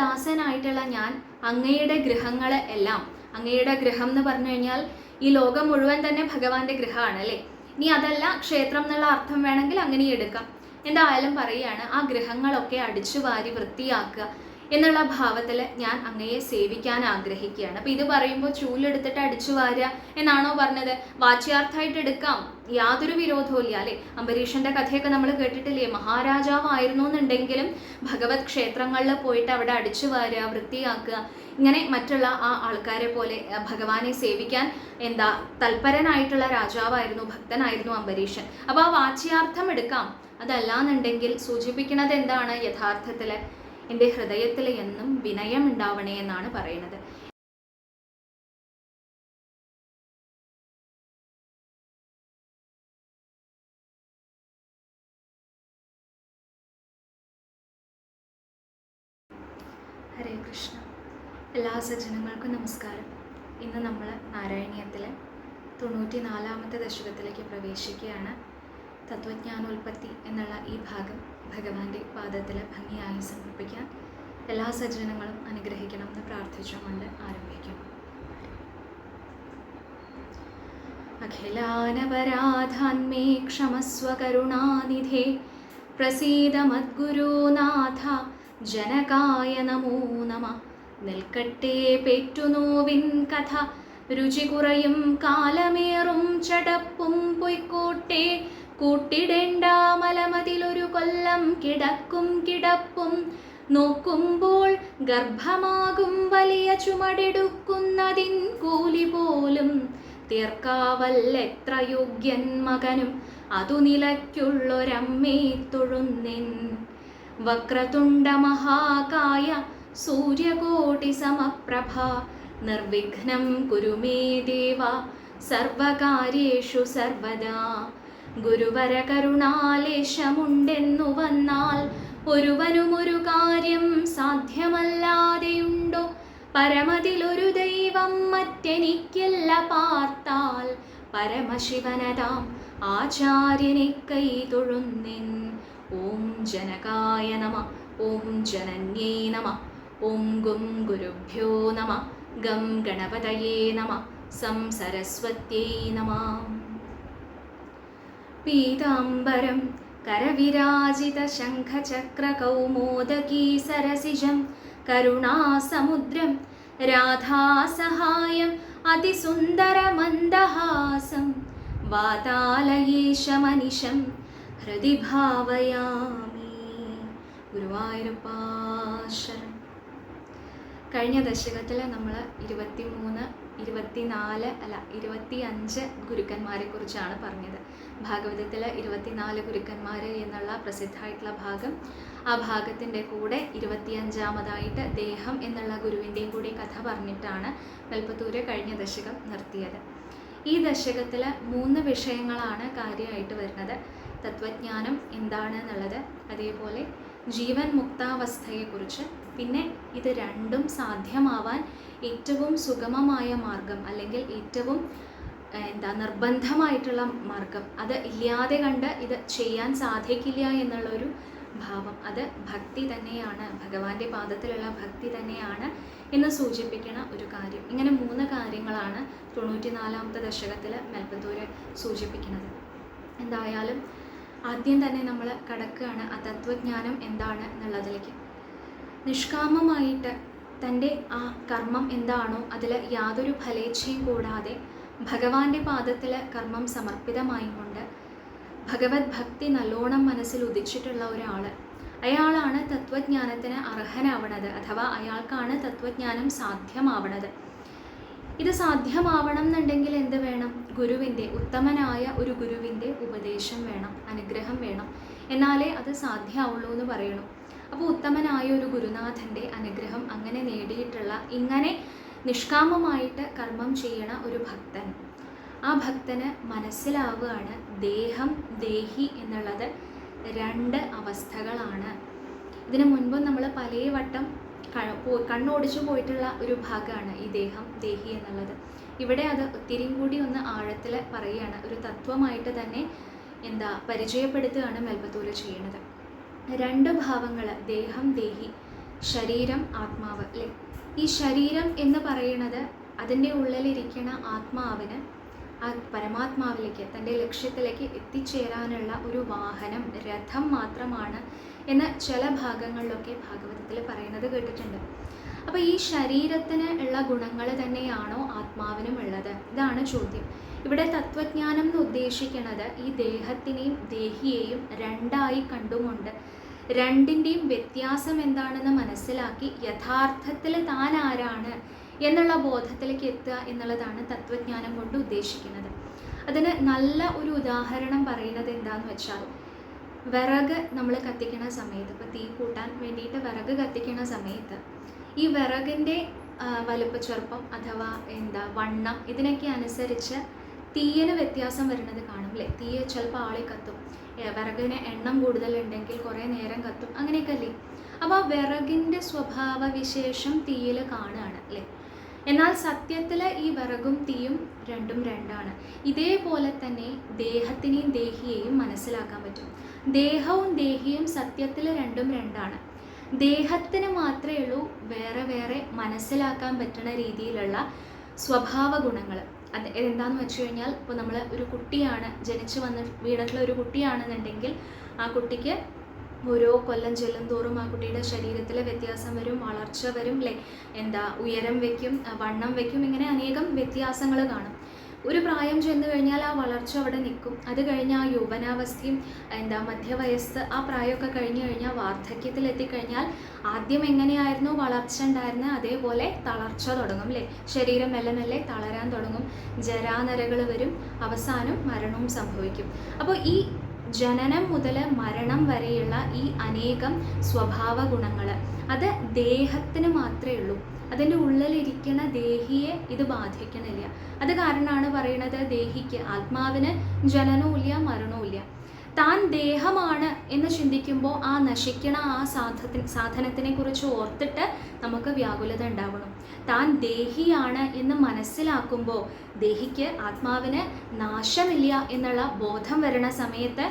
ദാസനായിട്ടുള്ള ഞാൻ അങ്ങയുടെ ഗൃഹങ്ങളെ എല്ലാം, അങ്ങയുടെ ഗൃഹം എന്ന് പറഞ്ഞു കഴിഞ്ഞാൽ ഈ ലോകം മുഴുവൻ തന്നെ ഭഗവാന്റെ ഗൃഹമാണ് അല്ലേ. ഇനി അതല്ല ക്ഷേത്രം എന്നുള്ള അർത്ഥം വേണമെങ്കിൽ അങ്ങനെ എടുക്കാം. എന്തായാലും പറയുകയാണ്, ആ ഗൃഹങ്ങളൊക്കെ അടിച്ചു വാരി വൃത്തിയാക്കുക എന്നുള്ള ഭാവത്തിൽ ഞാൻ അങ്ങയെ സേവിക്കാൻ ആഗ്രഹിക്കുകയാണ്. അപ്പം ഇത് പറയുമ്പോൾ ചൂലെടുത്തിട്ട് അടിച്ചു വാരുക എന്നാണോ പറഞ്ഞത്? വാച്യാർത്ഥമായിട്ട് എടുക്കാം, യാതൊരു വിരോധവും ഇല്ല അല്ലേ. അംബരീഷന്റെ കഥയൊക്കെ നമ്മൾ കേട്ടിട്ടില്ലേ? മഹാരാജാവായിരുന്നു എന്നുണ്ടെങ്കിലും ഭഗവത് ക്ഷേത്രങ്ങളിൽ പോയിട്ട് അവിടെ അടിച്ചു വാരുക, വൃത്തിയാക്കുക, ഇങ്ങനെ മറ്റുള്ള ആ ആൾക്കാരെ പോലെ ഭഗവാനെ സേവിക്കാൻ തൽപരനായിട്ടുള്ള രാജാവായിരുന്നു, ഭക്തനായിരുന്നു അംബരീഷൻ. അപ്പോൾ ആ വാച്യാർത്ഥം എടുക്കാം. അതല്ലാന്നുണ്ടെങ്കിൽ സൂചിപ്പിക്കുന്നത് എന്താണ്? യഥാർത്ഥത്തിൽ എൻ്റെ ഹൃദയത്തിൽ എന്നും വിനയം ഉണ്ടാവണേ എന്നാണ് പറയുന്നത്. ഹരേ കൃഷ്ണ. എല്ലാ സജ്ജനങ്ങൾക്കും നമസ്കാരം. ഇന്ന് നമ്മൾ നാരായണീയത്തിലെ 94ാമത്തെ ദശകത്തിലേക്ക് പ്രവേശിക്കുകയാണ്. തത്വജ്ഞാനോൽപ്പത്തി എന്നുള്ള ഈ ഭാഗം ഭഗവാന്റെ പാദത്തിൽ ഭംഗിയായി സമർപ്പിക്കാൻ എല്ലാ സജ്ജനങ്ങളും അനുഗ്രഹിക്കണമെന്ന് പ്രാർത്ഥിച്ചുകൊണ്ട് ആരംഭിക്കും. അഖിലാനപരാധാന്മേ ക്ഷമസ്വ കരുണാനിധേ പ്രസീദ മദ്ഗുരുനാഥ ജനകായ നമോ നമ. നിൽക്കട്ടെ പെറ്റുനോവിൻ കഥ, രുചി കുറയും കാലമേറും ചടപ്പും പൊയ്ക്കോട്ടെ. കൂട്ടിടേണ്ട മലമതിലൊരു കൊല്ലം കിടക്കും കിടപ്പും, നോക്കുമ്പോൾ ഗർഭമാകും വലിയ ചുമടെടുക്കുന്നതിൻ കൂലി പോലും. തീർക്കാവല്ലെത്ര യോഗ്യൻ മകനും അതു നിലയ്ക്കുള്ളൊരമ്മേ തൊഴുന്നിൻ. വക്രതുണ്ട മഹാകായ സൂര്യകോടി സമപ്രഭ, നിർവിഘ്നം കുരു മേ ദേവ സർവകാര്യേഷു സർവദാ. ഗുരുവര കരുണാലേശമുണ്ടെന്നു വന്നാൽ ഒരുവനും ഒരു കാര്യം സാധ്യമല്ലാതെയുണ്ടോ? പരമതിലൊരു ദൈവം മറ്റെനിക്കില്ല പാർത്താൽ, പരമശിവനതാം ആചാര്യനെ കൈ തൊഴുന്നിൻ. ഓം ജനകായ നമ, ഓം ജനന്യേ നമ, ഓം ഗും ഗുരുഭ്യോ നമ, ഗം ഗണപതയേ നമ, സം സരസ്വത്യൈ നമ. പീതാംബരം കരവിരാജിത ശംഖചക്ര കൗമോദകീ സരസിജം കരുണാസമുദ്രം രാധാസഹായം അതിസുന്ദരമന്ദഹാസം വാതാലയേശമനിശം ഹൃദി ഭാവയാമി. ഗുരുവായൂരപ്പ ശരണം. കഴിഞ്ഞ ദശകത്തിൽ നമ്മൾ 23, 24 അല്ല 25 ഗുരുക്കന്മാരെ കുറിച്ചാണ് പറഞ്ഞത്. ഭാഗവതത്തിൽ 24 ഗുരുക്കന്മാർ എന്നുള്ള പ്രസിദ്ധമായിട്ടുള്ള ഭാഗം, ആ ഭാഗത്തിൻ്റെ കൂടെ 25ാമതായിട്ട് ദേഹം എന്നുള്ള ഗുരുവിൻ്റെയും കൂടി കഥ പറഞ്ഞിട്ടാണ് കൽപ്പത്തൂര് കഴിഞ്ഞ ദശകം നിർത്തിയത്. ഈ ദശകത്തിൽ 3 വിഷയങ്ങളാണ് കാര്യമായിട്ട് വരുന്നത്. തത്വജ്ഞാനം എന്താണ് എന്നുള്ളത്, അതേപോലെ ജീവൻ മുക്താവസ്ഥയെക്കുറിച്ച്, പിന്നെ ഇത് രണ്ടും സാധ്യമാവാൻ ഏറ്റവും സുഗമമായ മാർഗം അല്ലെങ്കിൽ ഏറ്റവും നിർബന്ധമായിട്ടുള്ള മാർഗം, അത് ഇല്ലാതെ കണ്ട് ഇത് ചെയ്യാൻ സാധിക്കില്ല എന്നുള്ളൊരു ഭാവം, അത് ഭക്തി തന്നെയാണ്, ഭഗവാന്റെ പാദത്തിലുള്ള ഭക്തി തന്നെയാണ് എന്ന് സൂചിപ്പിക്കുന്ന ഒരു കാര്യം. ഇങ്ങനെ 3 കാര്യങ്ങളാണ് 94ാമത്തെ ദശകത്തിൽ മെൽപ്പത്തൂര് സൂചിപ്പിക്കുന്നത്. എന്തായാലും ആദ്യം തന്നെ നമ്മൾ കടക്കുകയാണ് ആ തത്വജ്ഞാനം എന്താണ് എന്നുള്ളതിലേക്ക്. നിഷ്കാമമായിട്ട് തൻ്റെ ആ കർമ്മം എന്താണോ അതിൽ യാതൊരു ഫലേച്ഛയും കൂടാതെ ഭഗവാന്റെ പാദത്തിൽ കർമ്മം സമർപ്പിതമായി കൊണ്ട് ഭഗവത് ഭക്തി നല്ലോണം മനസ്സിൽ ഉദിച്ചിട്ടുള്ള ഒരാൾ, അയാളാണ് തത്വജ്ഞാനത്തിന് അർഹനാവണത്, അഥവാ അയാൾക്കാണ് തത്വജ്ഞാനം സാധ്യമാവണത്. ഇത് സാധ്യമാവണം എന്നുണ്ടെങ്കിൽ എന്ത് വേണം? ഗുരുവിൻ്റെ, ഉത്തമനായ ഒരു ഗുരുവിൻ്റെ ഉപദേശം വേണം, അനുഗ്രഹം വേണം, എന്നാലേ അത് സാധ്യമാവുള്ളൂ എന്ന് പറയണം. അപ്പോൾ ഉത്തമനായ ഒരു ഗുരുനാഥൻ്റെ അനുഗ്രഹം അങ്ങനെ നേടിയിട്ടുള്ള, ഇങ്ങനെ നിഷ്കാമമായിട്ട് കർമ്മം ചെയ്യണ ഒരു ഭക്തൻ, ആ ഭക്തന് മനസ്സിലാവുകയാണ് ദേഹം ദേഹി എന്നുള്ളത് 2 അവസ്ഥകളാണ്. ഇതിനു മുൻപും നമ്മൾ പലവട്ടം കണ്ണോടിച്ചു പോയിട്ടുള്ള ഒരു ഭാഗമാണ് ഈ ദേഹം ദേഹി എന്നുള്ളത്. ഇവിടെ അത് ഒത്തിരിയും കൂടി ഒന്ന് ആഴത്തിൽ പറയുകയാണ്, ഒരു തത്വമായിട്ട് തന്നെ പരിചയപ്പെടുത്തുകയാണ് മെൽപ്പത്തൂര് ചെയ്യുന്നത്. 2 ഭാവങ്ങൾ, ദേഹം ദേഹി, ശരീരം, ആത്മാവ് അല്ലേ? ഈ ശരീരം എന്ന് പറയുന്നത് അതിൻ്റെ ഉള്ളിലിരിക്കുന്ന ആത്മാവിന് ആ പരമാത്മാവിലേക്ക്, തൻ്റെ ലക്ഷ്യത്തിലേക്ക് എത്തിച്ചേരാനുള്ള ഒരു വാഹനം, രഥം മാത്രമാണ് എന്ന് ചില ഭാഗങ്ങളിലൊക്കെ ഭാഗവതത്തിൽ പറയുന്നത് കേട്ടിട്ടുണ്ട്. അപ്പോൾ ഈ ശരീരത്തിന് ഉള്ള ഗുണങ്ങൾ തന്നെയാണോ ആത്മാവിനും ഉള്ളത്? ഇതാണ് ചോദ്യം. ഇവിടെ തത്വജ്ഞാനം എന്ന് ഉദ്ദേശിക്കുന്നത് ഈ ദേഹത്തിനെയും ദേഹിയെയും രണ്ടായി കണ്ടുകൊണ്ട് രണ്ടിൻ്റെയും വ്യത്യാസം എന്താണെന്ന് മനസ്സിലാക്കി യഥാർത്ഥത്തിൽ താൻ ആരാണ് എന്നുള്ള ബോധത്തിലേക്ക് എത്തുക എന്നുള്ളതാണ് തത്വജ്ഞാനം കൊണ്ട് ഉദ്ദേശിക്കുന്നത്. അതിന് നല്ല ഒരു ഉദാഹരണം പറയുന്നത് എന്താണെന്ന് വെച്ചാൽ, വിറക് നമ്മൾ കത്തിക്കുന്ന സമയത്ത്, ഇപ്പോൾ തീ കൂട്ടാൻ വേണ്ടിയിട്ട് വിറക് കത്തിക്കുന്ന സമയത്ത് ഈ വിറകിൻ്റെ വലുപ്പച്ചെറുപ്പം അഥവാ വണ്ണം ഇതിനൊക്കെ അനുസരിച്ച് തീയന് വ്യത്യാസം വരുന്നത് കാണും അല്ലേ? തീയ ചിലപ്പോൾ ആളി കത്തും, വിറകിന് എണ്ണം കൂടുതലുണ്ടെങ്കിൽ കുറേ നേരം കത്തും, അങ്ങനെയൊക്കെ അല്ലേ? അപ്പോൾ ആ വിറകിൻ്റെ സ്വഭാവ വിശേഷം തീയിൽ കാണുകയാണ് അല്ലേ? എന്നാൽ സത്യത്തിൽ ഈ വിറകും തീയും രണ്ടും രണ്ടാണ്. ഇതേപോലെ തന്നെ ദേഹത്തിനെയും ദേഹിയെയും മനസ്സിലാക്കാൻ പറ്റും. ദേഹവും ദേഹിയും സത്യത്തിൽ രണ്ടും രണ്ടാണ്. ദേഹത്തിന് മാത്രമേ ഉള്ളൂ വേറെ വേറെ മനസ്സിലാക്കാൻ പറ്റുന്ന രീതിയിലുള്ള സ്വഭാവ ഗുണങ്ങൾ. അത് എന്താണെന്ന് വെച്ച് കഴിഞ്ഞാൽ, ഇപ്പോൾ നമ്മൾ ഒരു കുട്ടിയാണ്, ജനിച്ചു വീണിട്ടുള്ള ഒരു കുട്ടിയാണെന്നുണ്ടെങ്കിൽ ആ കുട്ടിക്ക് ഓരോ കൊല്ലം ചെല്ലും തോറും ആ കുട്ടിയുടെ ശരീരത്തിൽ വ്യത്യാസം വരും, വളർച്ച വരും അല്ലേ? ഉയരം വയ്ക്കും, വണ്ണം വയ്ക്കും, ഇങ്ങനെ അനേകം വ്യത്യാസങ്ങൾ കാണും. ഒരു പ്രായം ചെന്ന് കഴിഞ്ഞാൽ ആ വളർച്ച അവിടെ നിൽക്കും. അത് കഴിഞ്ഞ് ആ യൗവനാവസ്ഥയും മധ്യവയസ്സ്, ആ പ്രായമൊക്കെ കഴിഞ്ഞ് കഴിഞ്ഞാൽ വാർദ്ധക്യത്തിലെത്തിക്കഴിഞ്ഞാൽ ആദ്യം എങ്ങനെയായിരുന്നു വളർച്ച ഉണ്ടായിരുന്നത് അതേപോലെ തളർച്ച തുടങ്ങും അല്ലേ? ശരീരം മെല്ലെ മെല്ലെ തളരാൻ തുടങ്ങും, ജരാനരകൾ വരും, അവസാനം മരണവും സംഭവിക്കും. അപ്പോൾ ഈ ജനനം മുതൽ മരണം വരെയുള്ള ഈ അനേകം സ്വഭാവ ഗുണങ്ങൾ അത് ദേഹത്തിന് മാത്രമേ ഉള്ളൂ. അതിൻ്റെ ഉള്ളിലിരിക്കുന്ന ദേഹിയെ ഇത് ബാധിക്കണില്ല. അത് കാരണമാണ് പറയുന്നത്, ദേഹിക്ക്, ആത്മാവിന് ജനനവും ഇല്ല മരണവും ഇല്ല. താൻ ദേഹമാണ് എന്ന് ചിന്തിക്കുമ്പോൾ ആ നശിക്കണ ആ സാധനത്തിനെ കുറിച്ച് ഓർത്തിട്ട് നമുക്ക് വ്യാകുലത ഉണ്ടാവണം. താൻ ദേഹിയാണ് എന്ന് മനസ്സിലാക്കുമ്പോൾ ദേഹിക്ക്, ആത്മാവിന് നാശമില്ല എന്നുള്ള ബോധം വരുന്ന സമയത്ത്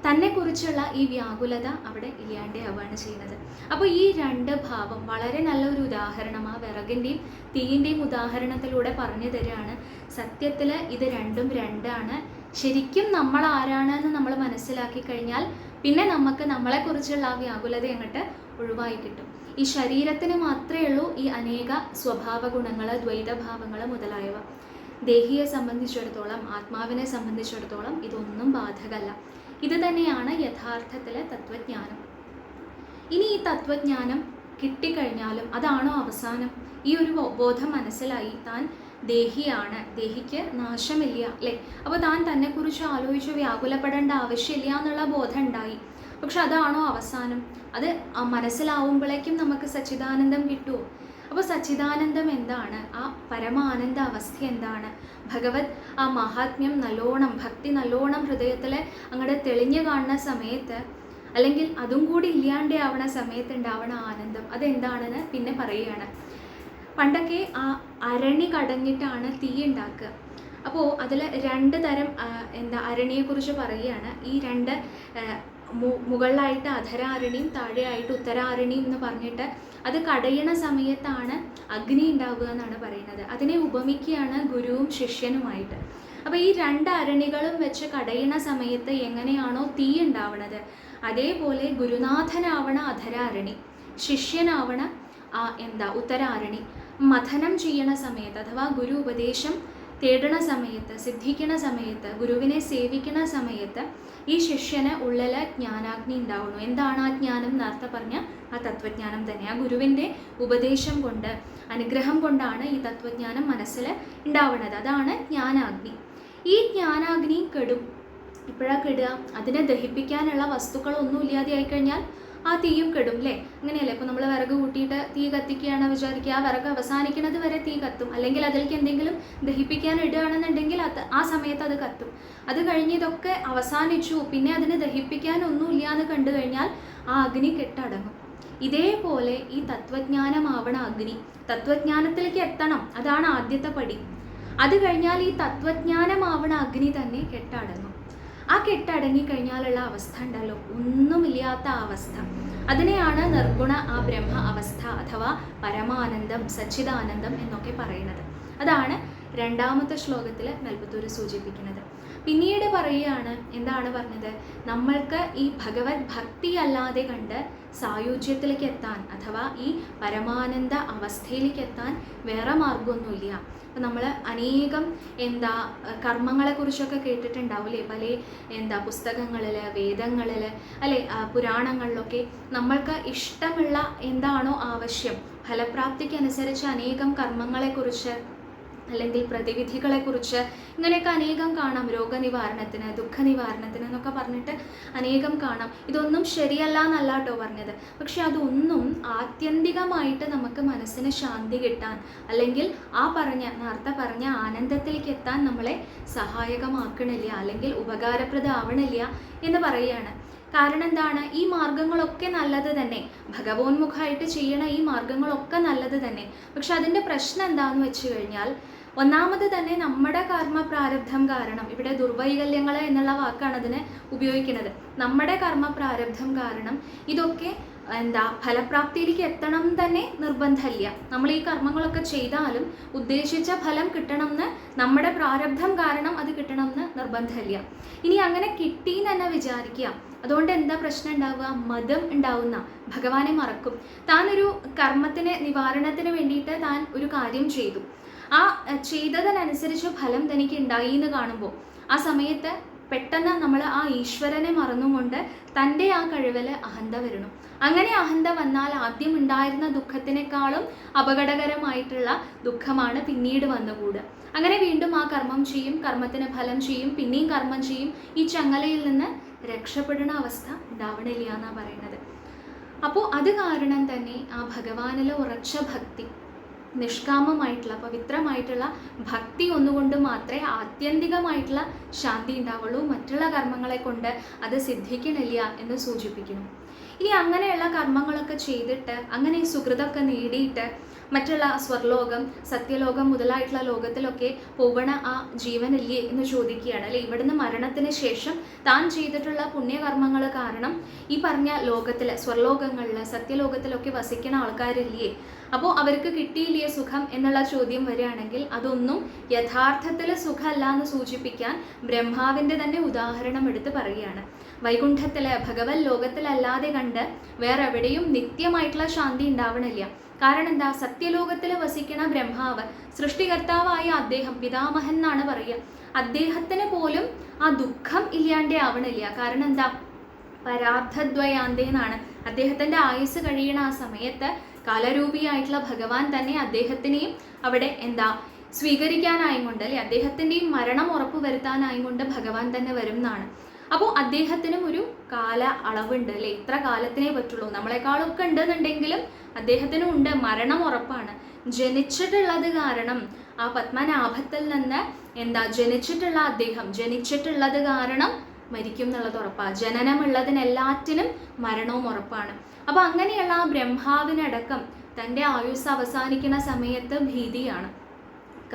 തന്നെക്കുറിച്ചുള്ള ഈ വ്യാകുലത അവിടെ ഇല്ലാണ്ടാവുകയാണ് ചെയ്യുന്നത്. അപ്പോൾ ഈ രണ്ട് ഭാവം വളരെ നല്ലൊരു ഉദാഹരണം ആ വിറകിൻ്റെയും തീയിൻ്റെയും ഉദാഹരണത്തിലൂടെ പറഞ്ഞു തരികയാണ്. സത്യത്തിൽ ഇത് രണ്ടും രണ്ടാണ്. ശരിക്കും നമ്മൾ ആരാണെന്ന് നമ്മൾ മനസ്സിലാക്കി കഴിഞ്ഞാൽ പിന്നെ നമുക്ക് നമ്മളെക്കുറിച്ചുള്ള ആ വ്യാകുലത അങ്ങോട്ട് ഒഴിവായി കിട്ടും. ഈ ശരീരത്തിന് മാത്രമേ ഉള്ളൂ ഈ അനേക സ്വഭാവ ഗുണങ്ങൾ, ദ്വൈതഭാവങ്ങൾ മുതലായവ. ദേഹിയെ സംബന്ധിച്ചിടത്തോളം, ആത്മാവിനെ സംബന്ധിച്ചിടത്തോളം ഇതൊന്നും ബാധകമല്ല. ഇത് തന്നെയാണ് യഥാർത്ഥത്തിൽ തത്വജ്ഞാനം. ഇനി ഈ തത്വജ്ഞാനം കിട്ടിക്കഴിഞ്ഞാലും അതാണോ അവസാനം? ഈ ഒരു ബോധം മനസ്സിലായി, താൻ ദേഹിയാണ്, ദേഹിക്ക് നാശമില്ല അല്ലേ? അപ്പോൾ താൻ തന്നെക്കുറിച്ച് ആലോചിച്ച് വ്യാകുലപ്പെടേണ്ട ആവശ്യമില്ല എന്നുള്ള ബോധം ഉണ്ടായി. പക്ഷെ അതാണോ അവസാനം? അത് മനസ്സിലാവുമ്പോഴേക്കും നമുക്ക് സച്ചിദാനന്ദം കിട്ടുമോ? അപ്പോൾ സച്ചിദാനന്ദം എന്താണ്? ആ പരമാനന്ദ അവസ്ഥ എന്താണ്? ഭഗവത് ആ മഹാത്മ്യം നല്ലോണം, ഭക്തി നല്ലോണം ഹൃദയത്തിൽ അങ്ങോട്ട് തെളിഞ്ഞു കാണുന്ന സമയത്ത്, അല്ലെങ്കിൽ അതും കൂടി ഇല്ലാണ്ടേ ആവണ സമയത്ത് ഉണ്ടാവണ ആനന്ദം അതെന്താണെന്ന് പിന്നെ പറയുകയാണ്. പണ്ടൊക്കെ ആ അരണി കടഞ്ഞിട്ടാണ് തീ ഉണ്ടാക്കുക. അപ്പോൾ അതിൽ രണ്ട് തരം അരണിയെക്കുറിച്ച് പറയുകയാണ്. ഈ രണ്ട് മുകളിലായിട്ട് അധരാരണിയും താഴെയായിട്ട് ഉത്തരാരണിയും എന്ന് പറഞ്ഞിട്ട് അത് കടയണ സമയത്താണ് അഗ്നി ഉണ്ടാവുക എന്നാണ് പറയുന്നത്. അതിനെ ഉപമിക്കുകയാണ് ഗുരുവും ശിഷ്യനുമായിട്ട്. അപ്പോൾ ഈ രണ്ട് അരണികളും വെച്ച് കടയണ സമയത്ത് എങ്ങനെയാണോ തീ ഉണ്ടാവണത്, അതേപോലെ ഗുരുനാഥനാവണ അധരാരണി, ശിഷ്യനാവണ ഉത്തരാരണി മഥനം ചെയ്യണ സമയത്ത്, അഥവാ ഗുരു ഉപദേശം തേടണ സമയത്ത്, സിദ്ധിക്കണ സമയത്ത്, ഗുരുവിനെ സേവിക്കണ സമയത്ത് ഈ ശിഷ്യന് ഉള്ളിൽ ജ്ഞാനാഗ്നി ഉണ്ടാവണം. എന്താണ് ആ ജ്ഞാനം? നേരത്തെ പറഞ്ഞ ആ തത്വജ്ഞാനം തന്നെ. ആ ഗുരുവിൻ്റെ ഉപദേശം കൊണ്ട്, അനുഗ്രഹം കൊണ്ടാണ് ഈ തത്വജ്ഞാനം മനസ്സിൽ ഉണ്ടാവുന്നത്. അതാണ് ജ്ഞാനാഗ്നി. ഈ ജ്ഞാനാഗ്നി കെടും. ഇപ്പോഴാണ് കെടുക? അതിനെ ദഹിപ്പിക്കാനുള്ള വസ്തുക്കളൊന്നും ഇല്ലാതെ ആയിക്കഴിഞ്ഞാൽ ആ തീയും കെടും അല്ലേ? അങ്ങനെയല്ലേ? ഇപ്പോൾ നമ്മൾ വിറക് കൂട്ടിയിട്ട് തീ കത്തിക്കുകയാണ് വിചാരിക്കുക, ആ വിറക് അവസാനിക്കുന്നത് വരെ തീ കത്തും. അല്ലെങ്കിൽ അതിലേക്ക് എന്തെങ്കിലും ദഹിപ്പിക്കാൻ ഇടുകയാണെന്നുണ്ടെങ്കിൽ ആ സമയത്ത് അത് കത്തും. അത് കഴിഞ്ഞ് ഇതൊക്കെ അവസാനിച്ചു, പിന്നെ അതിനെ ദഹിപ്പിക്കാനൊന്നുമില്ല എന്ന് കണ്ടു കഴിഞ്ഞാൽ ആ അഗ്നി കെട്ടടങ്ങും. ഇതേപോലെ ഈ തത്വജ്ഞാനമാവണ അഗ്നി, തത്വജ്ഞാനത്തിലേക്ക് എത്തണം, അതാണ് ആദ്യത്തെ പടി. അത് കഴിഞ്ഞാൽ ഈ തത്വജ്ഞാനമാവണ അഗ്നി തന്നെ കെട്ടടങ്ങും. ആ കെട്ടടങ്ങിക്കഴിഞ്ഞാലുള്ള അവസ്ഥ ഉണ്ടല്ലോ, ഒന്നുമില്ലാത്ത ആ അവസ്ഥ, അതിനെയാണ് നിർഗുണ ആ ബ്രഹ്മ അവസ്ഥ അഥവാ പരമാനന്ദം, സച്ചിദാനന്ദം എന്നൊക്കെ പറയുന്നത്. അതാണ് രണ്ടാമത്തെ ശ്ലോകത്തിൽ മെൽപ്പത്തൂർ സൂചിപ്പിക്കുന്നത്. പിന്നീട് പറയുകയാണ്, എന്താണ് പറഞ്ഞത്, നമ്മൾക്ക് ഈ ഭഗവത് ഭക്തി അല്ലാതെ കണ്ട് സായുജ്യത്തിലേക്ക് എത്താൻ അഥവാ ഈ പരമാനന്ദ അവസ്ഥയിലേക്ക് എത്താൻ വേറെ മാർഗമൊന്നുമില്ല. അപ്പം നമ്മൾ അനേകം കർമ്മങ്ങളെക്കുറിച്ചൊക്കെ കേട്ടിട്ടുണ്ടാവില്ലേ, പല പുസ്തകങ്ങളിൽ, വേദങ്ങളിൽ, അല്ലെ പുരാണങ്ങളിലൊക്കെ നമ്മൾക്ക് ഇഷ്ടമുള്ള എന്താണോ ആവശ്യം, ഫലപ്രാപ്തിക്കനുസരിച്ച് അനേകം കർമ്മങ്ങളെക്കുറിച്ച് അല്ലെങ്കിൽ പ്രതിവിധികളെക്കുറിച്ച് ഇങ്ങനെയൊക്കെ അനേകം കാണാം. രോഗനിവാരണത്തിന്, ദുഃഖനിവാരണത്തിന് എന്നൊക്കെ പറഞ്ഞിട്ട് അനേകം കാണാം. ഇതൊന്നും ശരിയല്ല എന്നല്ല കേട്ടോ പറഞ്ഞത്. പക്ഷെ അതൊന്നും ആത്യന്തികമായിട്ട് നമുക്ക് മനസ്സിന് ശാന്തി കിട്ടാൻ അല്ലെങ്കിൽ നേരത്തെ പറഞ്ഞ ആനന്ദത്തിലേക്ക് എത്താൻ നമ്മളെ സഹായകമാക്കണില്ല, അല്ലെങ്കിൽ ഉപകാരപ്രദമാവണില്ല എന്ന് പറയുകയാണ്. കാരണം എന്താണ്, ഈ മാർഗങ്ങളൊക്കെ നല്ലത് തന്നെ, ഭഗവോന്മുഖമായിട്ട് ചെയ്യണ ഈ മാർഗങ്ങളൊക്കെ നല്ലത് തന്നെ. പക്ഷെ അതിൻ്റെ പ്രശ്നം എന്താണെന്ന് വെച്ച് കഴിഞ്ഞാൽ, ഒന്നാമത് തന്നെ നമ്മുടെ കർമ്മ പ്രാരബ്ധം കാരണം, ഇവിടെ ദുർവൈകല്യങ്ങൾ എന്നുള്ള വാക്കാണ് അതിന് ഉപയോഗിക്കുന്നത്. നമ്മുടെ കർമ്മ പ്രാരബ്ധം കാരണം ഇതൊക്കെ ഫലപ്രാപ്തിയിലേക്ക് എത്തണം തന്നെ നിർബന്ധമില്ല. നമ്മൾ ഈ കർമ്മങ്ങളൊക്കെ ചെയ്താലും ഉദ്ദേശിച്ച ഫലം കിട്ടണമെന്ന്, നമ്മുടെ പ്രാരബ്ധം കാരണം അത് കിട്ടണമെന്ന് നിർബന്ധമില്ല. ഇനി അങ്ങനെ കിട്ടിയെന്ന് തന്നെ വിചാരിക്കുക, അതുകൊണ്ട് എന്താ പ്രശ്നം ഉണ്ടാവുക, മതം ഉണ്ടാവുന്ന, ഭഗവാനെ മറക്കും. താൻ ഒരു കർമ്മത്തിന് നിവാരണത്തിന് വേണ്ടിയിട്ട് താൻ ഒരു കാര്യം ചെയ്തു, ആ ചെയ്തതിനനുസരിച്ച് ഫലം തനിക്ക് ഉണ്ടായി എന്ന് കാണുമ്പോൾ ആ സമയത്ത് പെട്ടെന്ന് നമ്മൾ ആ ഈശ്വരനെ മറന്നുകൊണ്ട് തൻ്റെ ആ കഴിവിൽ അഹന്ത വരണം. അങ്ങനെ അഹന്ത വന്നാൽ ആദ്യം ഉണ്ടായിരുന്ന ദുഃഖത്തിനേക്കാളും അപകടകരമായിട്ടുള്ള ദുഃഖമാണ് പിന്നീട് വന്നുകൂടുക. അങ്ങനെ വീണ്ടും ആ കർമ്മം ചെയ്യും, കർമ്മത്തിന് ഫലം ചെയ്യും, പിന്നെയും കർമ്മം ചെയ്യും. ഈ ചങ്ങലയിൽ നിന്ന് രക്ഷപ്പെടുന്ന അവസ്ഥ ഉണ്ടാവണില്ല എന്നാണ് പറയുന്നത്. അപ്പോൾ അത് കാരണം തന്നെ ആ ഭഗവാനിൽ ഉറച്ച ഭക്തി, നിഷ്കാമമായിട്ടുള്ള പവിത്രമായിട്ടുള്ള ഭക്തി ഒന്നുകൊണ്ട് മാത്രമേ ആത്യന്തികമായിട്ടുള്ള ശാന്തി ഉണ്ടാവുള്ളൂ. മറ്റുള്ള കർമ്മങ്ങളെ കൊണ്ട് അത് സിദ്ധിക്കണില്ല എന്ന് സൂചിപ്പിക്കുന്നു. ഇനി അങ്ങനെയുള്ള കർമ്മങ്ങളൊക്കെ ചെയ്തിട്ട്, അങ്ങനെ സുകൃതമൊക്കെ നേടിയിട്ട് മറ്റുള്ള സ്വർലോകം, സത്യലോകം മുതലായിട്ടുള്ള ലോകത്തിലൊക്കെ പോകണ ആ ജീവനില്ലേ എന്ന് ചോദിക്കുകയാണ്, അല്ലെ. ഇവിടുന്ന് മരണത്തിന് ശേഷം താൻ ചെയ്തിട്ടുള്ള പുണ്യകർമ്മങ്ങൾ കാരണം ഈ പറഞ്ഞ ലോകത്തിൽ, സ്വർലോകങ്ങളിൽ, സത്യലോകത്തിലൊക്കെ വസിക്കുന്ന ആൾക്കാരില്ലേ, അപ്പോൾ അവർക്ക് കിട്ടിയില്ലേ സുഖം എന്നുള്ള ചോദ്യം വരികയാണെങ്കിൽ അതൊന്നും യഥാർത്ഥത്തിൽ സുഖമല്ല എന്ന് സൂചിപ്പിക്കാൻ ബ്രഹ്മാവിൻ്റെ തന്നെ ഉദാഹരണം എടുത്ത് പറയുകയാണ്. വൈകുണ്ഠത്തിൽ, ഭഗവത് ലോകത്തിലല്ലാതെ കണ്ട് വേറെ എവിടെയും നിത്യമായിട്ടുള്ള ശാന്തി ഉണ്ടാവണില്ല. കാരണം എന്താ, സത്യലോകത്തിൽ വസിക്കുന്ന ബ്രഹ്മാവ്, സൃഷ്ടികർത്താവായ അദ്ദേഹം, പിതാമഹൻ എന്നാണ് പറയുക, അദ്ദേഹത്തിന് പോലും ആ ദുഃഖം ഇല്ലാണ്ടേ ആവണില്ല. കാരണം എന്താ, പരാർത്ഥദ്വയാന്തേന്നാണ്. അദ്ദേഹത്തിൻ്റെ ആയുസ് കഴിയണ ആ സമയത്ത് കാലരൂപിയായിട്ടുള്ള ഭഗവാൻ തന്നെ അദ്ദേഹത്തിനെയും അവിടെ സ്വീകരിക്കാനായും കൊണ്ട്, അല്ലെ, അദ്ദേഹത്തിൻ്റെയും മരണം ഉറപ്പുവരുത്താനായും കൊണ്ട് ഭഗവാൻ തന്നെ വരും എന്നാണ്. അപ്പോൾ അദ്ദേഹത്തിനും ഒരു കാല അളവുണ്ട്, അല്ലെ, ഇത്ര കാലത്തിനേ പറ്റുള്ളൂ. നമ്മളെക്കാളൊക്കെ ഉണ്ടെന്നുണ്ടെങ്കിലും അദ്ദേഹത്തിനും ഉണ്ട്, മരണം ഉറപ്പാണ്. ജനിച്ചിട്ടുള്ളത് കാരണം, ആ പത്മനാഭത്തിൽ നിന്ന് ജനിച്ചിട്ടുള്ള അദ്ദേഹം ജനിച്ചിട്ടുള്ളത് കാരണം മരിക്കും എന്നുള്ളത് ഉറപ്പാണ്. ജനനമുള്ളതിനെല്ലാറ്റിനും മരണവും ഉറപ്പാണ്. അപ്പോൾ അങ്ങനെയുള്ള ആ ബ്രഹ്മാവിനടക്കം തൻ്റെ ആയുസ് അവസാനിക്കുന്ന സമയത്ത് ഭീതിയാണ്.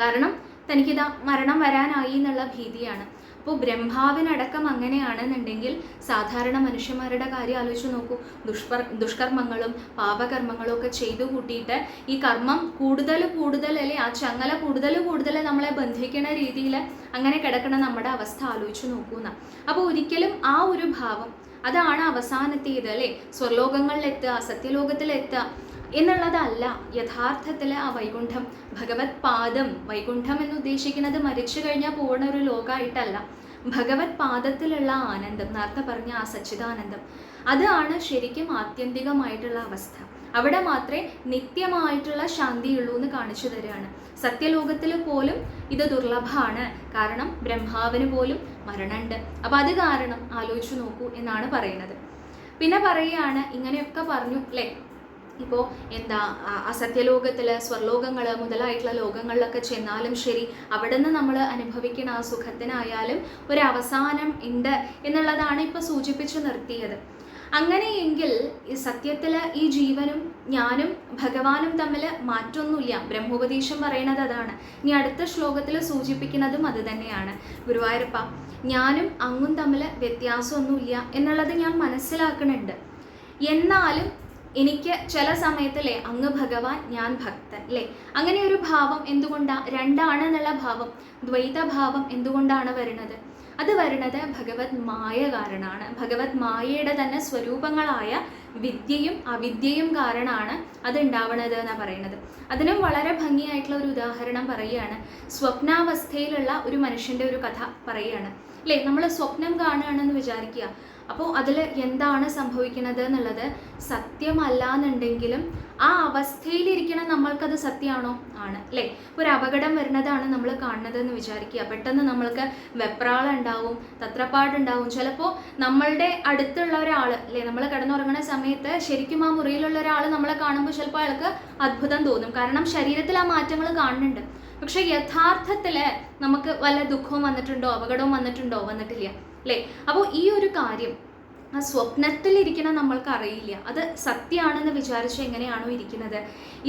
കാരണം തനിക്കിതാ മരണം വരാനായി എന്നുള്ള ഭീതിയാണ്. അപ്പോൾ ബ്രഹ്മാവിനടക്കം അങ്ങനെയാണെന്നുണ്ടെങ്കിൽ സാധാരണ മനുഷ്യന്മാരുടെ കാര്യം ആലോചിച്ച് നോക്കൂ. ദുഷ്കർമ്മങ്ങളും പാപകർമ്മങ്ങളും ഒക്കെ ചെയ്തു കൂട്ടിയിട്ട് ഈ കർമ്മം കൂടുതൽ അല്ലെ, ആ ചങ്ങല കൂടുതൽ നമ്മളെ ബന്ധിക്കുന്ന രീതിയിൽ അങ്ങനെ കിടക്കുന്ന നമ്മുടെ അവസ്ഥ ആലോചിച്ച് നോക്കൂന്ന. അപ്പോൾ ഒരിക്കലും ആ ഒരു ഭാവം അതാണ് അവസാനത്തേത്, അല്ലേ, സ്വർലോകങ്ങളിലെത്തുക, സത്യലോകത്തിലെത്തുക എന്നുള്ളതല്ല യഥാർത്ഥത്തിൽ ആ വൈകുണ്ഠം, ഭഗവത് പാദം. വൈകുണ്ഠം എന്ന് ഉദ്ദേശിക്കുന്നത് മരിച്ചു കഴിഞ്ഞാൽ പോകുന്ന ഒരു ലോകമായിട്ടല്ല, ഭഗവത് പാദത്തിലുള്ള ആനന്ദം, നേരത്തെ പറഞ്ഞ ആ സച്ചിദാനന്ദം, അതാണ് ശരിക്കും ആത്യന്തികമായിട്ടുള്ള അവസ്ഥ. അവിടെ മാത്രമേ നിത്യമായിട്ടുള്ള ശാന്തിയുള്ളൂ എന്ന് കാണിച്ചു തരികയാണ്. സത്യലോകത്തിൽ പോലും ഇത് ദുർലഭമാണ്, കാരണം ബ്രഹ്മാവിന് പോലും മരണമുണ്ട്. അപ്പം അത് കാരണം ആലോചിച്ചു നോക്കൂ എന്നാണ് പറയുന്നത്. പിന്നെ പറയുകയാണ്, ഇങ്ങനെയൊക്കെ പറഞ്ഞു അല്ലേ, ഇപ്പോൾ അസത്യലോകത്തിൽ, സ്വർലോകങ്ങൾ മുതലായിട്ടുള്ള ലോകങ്ങളിലൊക്കെ ചെന്നാലും ശരി, അവിടെ നിന്ന് നമ്മൾ അനുഭവിക്കുന്ന ആ സുഖത്തിനായാലും ഒരു അവസാനം ഉണ്ട് എന്നുള്ളതാണ് ഇപ്പോൾ സൂചിപ്പിച്ചു നിർത്തിയത്. അങ്ങനെയെങ്കിൽ ഈ സത്യത്തിൽ ഈ ജീവനും ഞാനും ഭഗവാനും തമ്മിൽ മാറ്റമൊന്നുമില്ല. ബ്രഹ്മോപദേശം പറയുന്നത് അതാണ്. ഇനി അടുത്ത ശ്ലോകത്തിൽ സൂചിപ്പിക്കുന്നതും അത് തന്നെയാണ്. ഗുരുവായൂരപ്പ, ഞാനും അങ്ങും തമ്മിൽ വ്യത്യാസമൊന്നുമില്ല എന്നുള്ളത് ഞാൻ മനസ്സിലാക്കുന്നുണ്ട്. എന്നാലും എനിക്ക് ചില സമയത്തല്ലേ അങ്ങ് ഭഗവാൻ ഞാൻ ഭക്തൻ അല്ലേ, അങ്ങനെ ഒരു ഭാവം എന്തുകൊണ്ടാണ്, രണ്ടാണെന്നുള്ള ഭാവം, ദ്വൈതഭാവം എന്തുകൊണ്ടാണ് വരുന്നത്? അത് വരുന്നത് ഭഗവത് മായ കാരണമാണ്. ഭഗവത് മായയുടെ തന്നെ സ്വരൂപങ്ങളായ വിദ്യയും അവിദ്യയും കാരണമാണ് അത് ഉണ്ടാവണത് എന്നാണ് പറയുന്നത്. അതിനും വളരെ ഭംഗിയായിട്ടുള്ള ഒരു ഉദാഹരണം പറയുകയാണ്. സ്വപ്നാവസ്ഥയിലുള്ള ഒരു മനുഷ്യൻ്റെ ഒരു കഥ പറയുകയാണ് അല്ലേ. നമ്മൾ സ്വപ്നം കാണുകയാണെന്ന് വിചാരിക്കുക. അപ്പോൾ അതിൽ എന്താണ് സംഭവിക്കുന്നത് എന്നുള്ളത് സത്യമല്ല എന്നുണ്ടെങ്കിലും ആ അവസ്ഥയിലിരിക്കണം നമ്മൾക്കത് സത്യമാണോ? ആണ് അല്ലേ. ഒരു അപകടം വരുന്നതാണ് നമ്മൾ കാണുന്നത് എന്ന് വിചാരിക്കുക. പെട്ടെന്ന് നമ്മൾക്ക് വെപ്രാളം ഉണ്ടാവും, തത്രപ്പാടുണ്ടാവും. ചിലപ്പോൾ നമ്മളുടെ അടുത്തുള്ള ഒരാൾ അല്ലേ, നമ്മൾ കിടന്നുറങ്ങുന്ന സമയത്ത് ശരിക്കും ആ മുറിയിലുള്ള ഒരാൾ നമ്മളെ കാണുമ്പോൾ ചിലപ്പോൾ അയാൾക്ക് അത്ഭുതം തോന്നും. കാരണം ശരീരത്തിൽ ആ മാറ്റങ്ങൾ കാണുന്നുണ്ട്. പക്ഷെ യഥാർത്ഥത്തിൽ നമുക്ക് വല്ല ദുഃഖവും വന്നിട്ടുണ്ടോ, അപകടവും വന്നിട്ടുണ്ടോ? വന്നിട്ടില്ല അല്ലേ. അപ്പോൾ ഈ ഒരു കാര്യം ആ സ്വപ്നത്തിലിരിക്കുന്ന നമ്മൾക്ക് അറിയില്ല, അത് സത്യമാണെന്ന് വിചാരിച്ച് എങ്ങനെയാണോ ഇരിക്കുന്നത്.